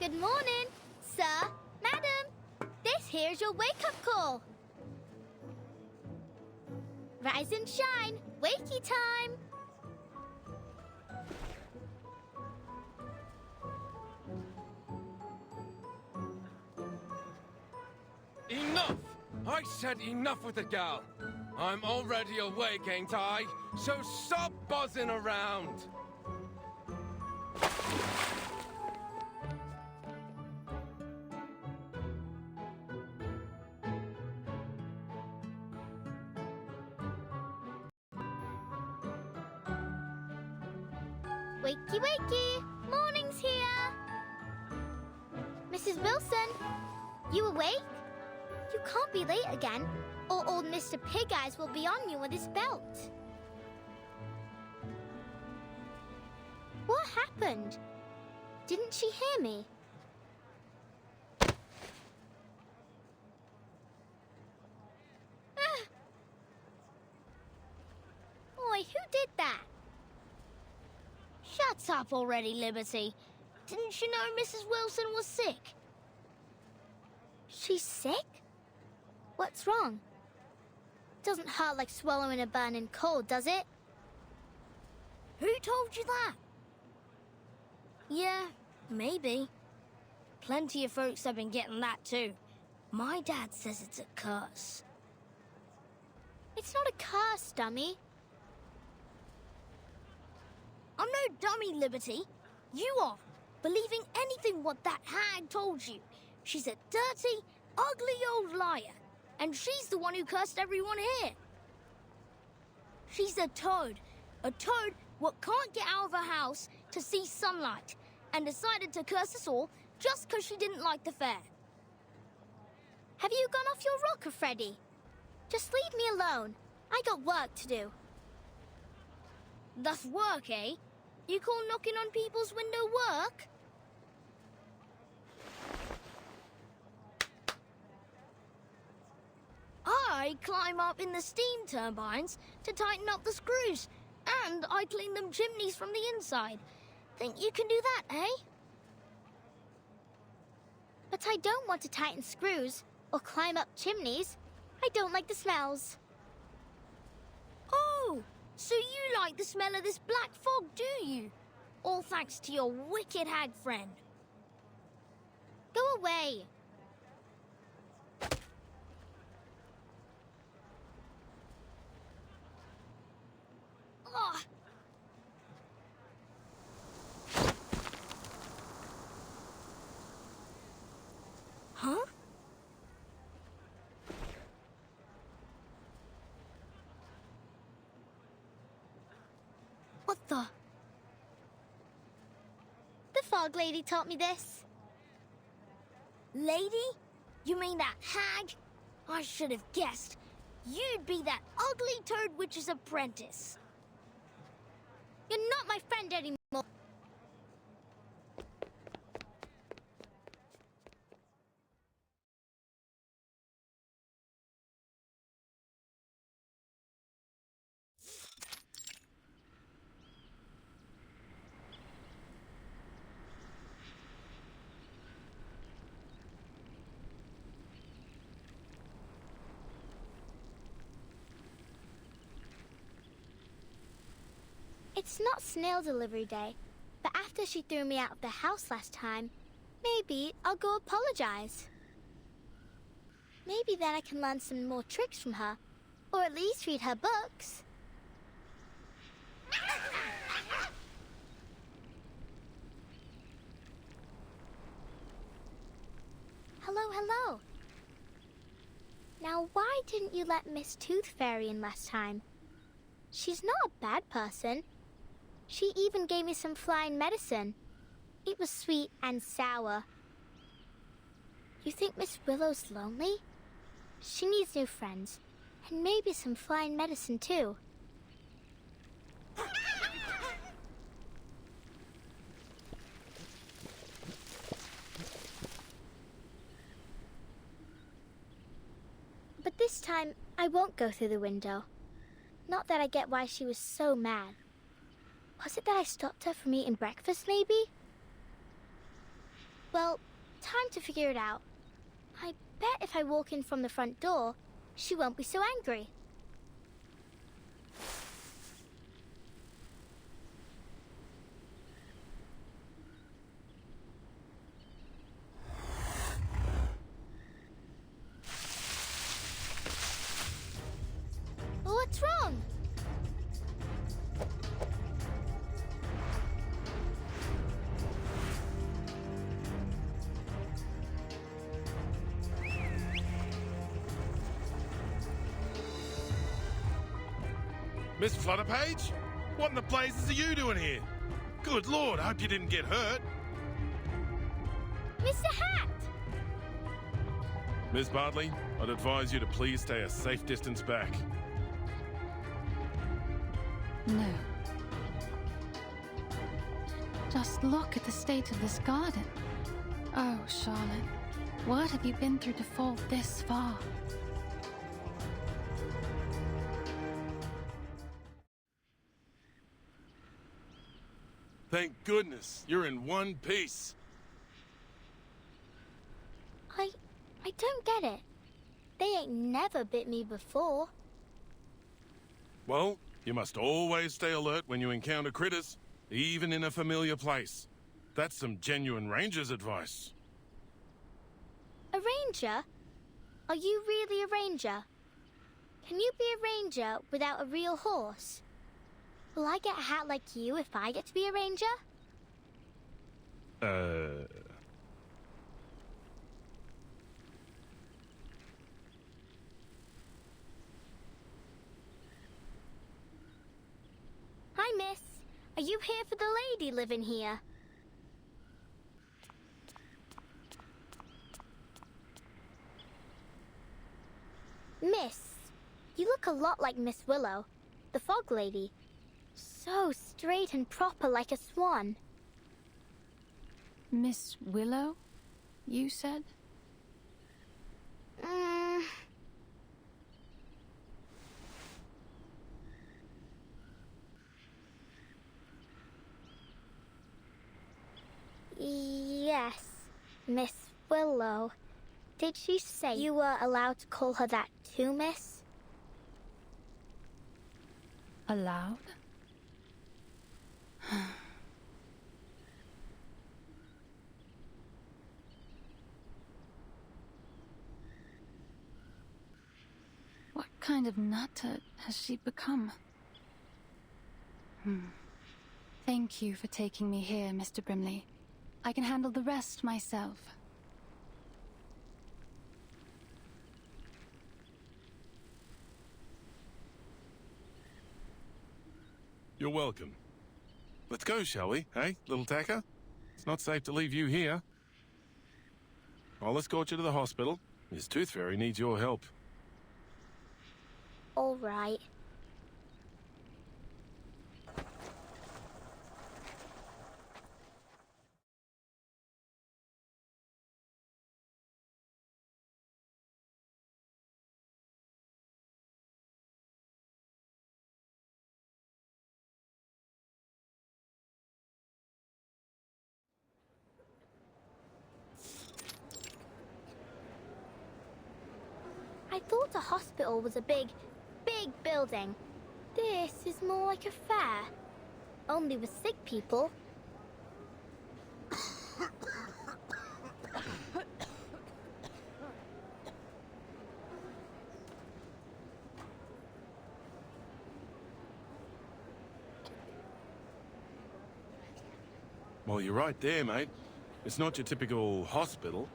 Good morning, sir, madam. This here's your wake-up call. Rise and shine, wakey time. Enough! I said enough with the gal. I'm already awake, ain't I? So stop buzzing around. Wakey, wakey! Morning's here! Mrs. Wilson, you awake? You can't be late again, or old Mr. Pig Eyes will be on you with his belt. What happened? Didn't she hear me? Ah! Oi, who did that? Shut up already, Liberty. Didn't you know Mrs. Wilson was sick? She's sick? What's wrong? Doesn't hurt like swallowing a burning coal, does it? Who told you that? Yeah, maybe. Plenty of folks have been getting that too. My dad says it's a curse. It's not a curse, dummy. I'm no dummy, Liberty. You are, believing anything what that hag told you. She's a dirty, ugly old liar, and she's the one who cursed everyone here. She's a toad what can't get out of her house to see sunlight, and decided to curse us all just 'cause she didn't like the fair. Have you gone off your rocker, Freddy? Just leave me alone. I got work to do. That's work, eh? You call knocking on people's window work? I climb up in the steam turbines to tighten up the screws, and I clean them chimneys from the inside. Think you can do that, eh? But I don't want to tighten screws or climb up chimneys. I don't like the smells. Oh, so you like the smell of this black fog, do you? All thanks to your wicked hag friend. Go away. Ugh. Huh? What the? The fog lady taught me this. Lady? You mean that hag? I should have guessed. You'd be that ugly toad witch's apprentice. You're not my friend anymore. It's not snail delivery day, but after she threw me out of the house last time, maybe I'll go apologize. Maybe then I can learn some more tricks from her, or at least read her books. Hello, hello. Now, why didn't you let Miss Tooth Fairy in last time? She's not a bad person. She even gave me some flying medicine. It was sweet and sour. You think Miss Willow's lonely? She needs new friends, and maybe some flying medicine too. But this time, I won't go through the window. Not that I get why she was so mad. Was it that I stopped her from eating breakfast, maybe? Well, time to figure it out. I bet if I walk in from the front door, she won't be so angry. What's wrong? Miss Flutterpage? What in the blazes are you doing here? Good Lord, I hope you didn't get hurt. Mr. Hat! Miss Bartley, I'd advise you to please stay a safe distance back. No. Just look at the state of this garden. Oh, Charlotte, what have you been through to fall this far? Thank goodness, you're in one piece. I don't get it. They ain't never bit me before. Well, you must always stay alert when you encounter critters, even in a familiar place. That's some genuine ranger's advice. A ranger? Are you really a ranger? Can you be a ranger without a real horse? Will I get a hat like you if I get to be a ranger? Hi, miss. Are you here for the lady living here? Miss, you look a lot like Miss Willow, the fog lady. So straight and proper like a swan. Miss Willow, you said? Yes, Miss Willow. Did she say you were allowed to call her that too, miss? Allowed? What kind of nutter has she become? Thank you for taking me here, Mr. Brimley. I can handle the rest myself. You're welcome. Let's go, shall we? Hey, little tacker? It's not safe to leave you here. I'll escort you to the hospital. His tooth fairy needs your help. All right. I thought a hospital was a big building. This is more like a fair. Only with sick people. Well, you're right there, mate. It's not your typical hospital.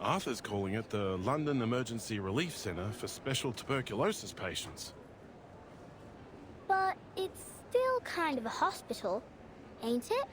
Arthur's calling it the London Emergency Relief Centre for Special Tuberculosis Patients. But it's still kind of a hospital, ain't it?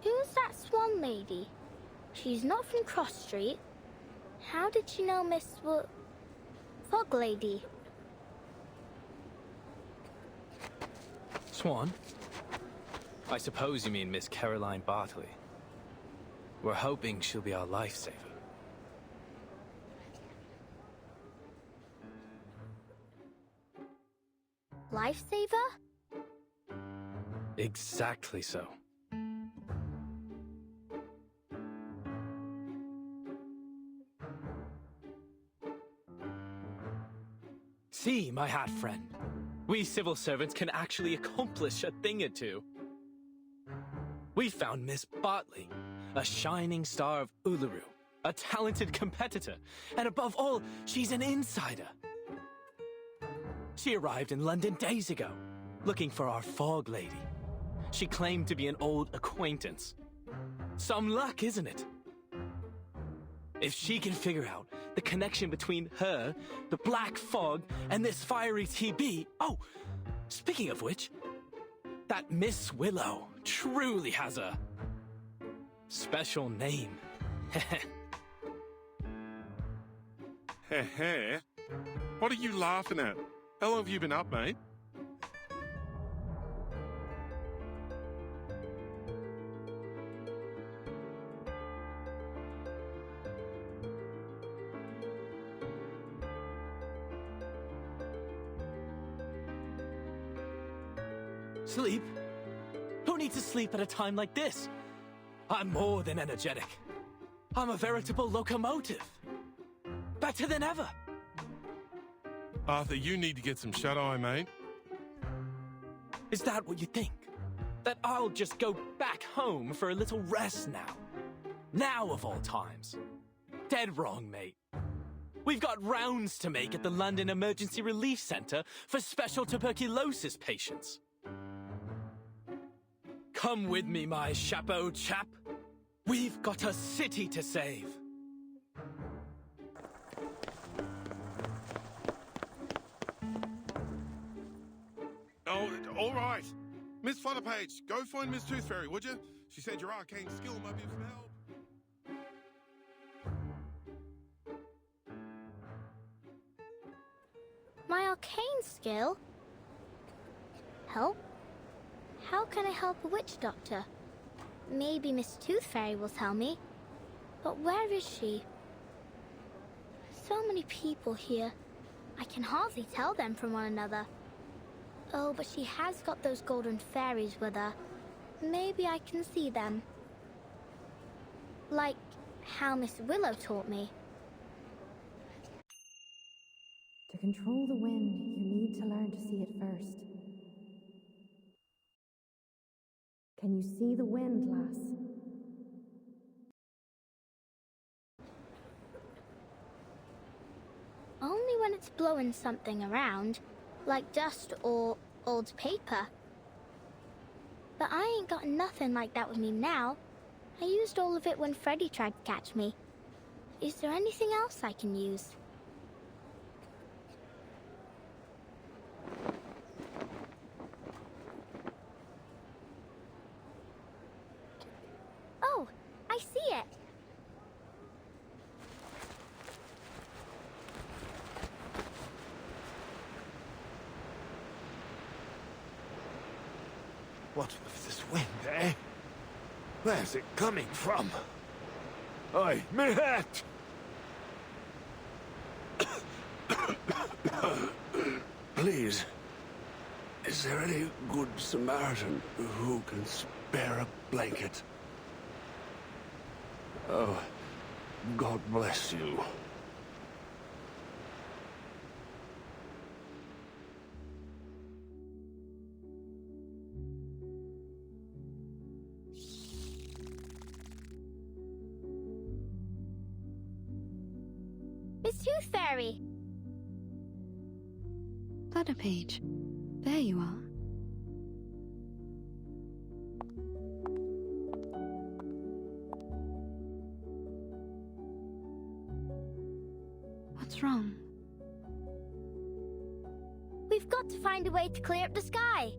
Who's that swan lady? She's not from Cross Street. How did she know Miss Fog Lady? Swan? I suppose you mean Miss Caroline Bartley. We're hoping she'll be our lifesaver. Lifesaver? Exactly so. See, my hat friend. We civil servants can actually accomplish a thing or two. We found Miss Bartley, a shining star of Uluru, a talented competitor, and above all, she's an insider. She arrived in London days ago, looking for our fog lady. She claimed to be an old acquaintance. Some luck, isn't it? If she can figure out the connection between her, the black fog, and this fiery TB... Oh, speaking of which, that Miss Willow truly has a special name. Heh. What are you laughing at? How long have you been up, mate? Sleep? Who needs to sleep at a time like this? I'm more than energetic. I'm a veritable locomotive. Better than ever. Arthur, you need to get some shut-eye, mate. Is that what you think? That I'll just go back home for a little rest now? Now of all times? Dead wrong, mate. We've got rounds to make at the London Emergency Relief Centre for special tuberculosis patients. Come with me, my chapeau chap. We've got a city to save. Oh, all right. Miss Flutterpage, go find Miss Tooth Fairy, would you? She said your arcane skill might be of some help. My arcane skill? Help? How can I help a witch doctor? Maybe Miss Tooth Fairy will tell me. But where is she? So many people here. I can hardly tell them from one another. Oh, but she has got those golden fairies with her. Maybe I can see them. Like how Miss Willow taught me. To control the wind, you need to learn to see it first. Can you see the wind, lass? Only when it's blowing something around, like dust or old paper. But I ain't got nothing like that with me now. I used all of it when Freddy tried to catch me. Is there anything else I can use? Oh, I see it. What with this wind, eh? Where's it coming from? Oi, me hat! Please, is there any good Samaritan who can spare a blanket? Oh, God bless you. Miss Tooth Fairy! Flutterpage, there you are. What's wrong? We've got to find a way to clear up the sky.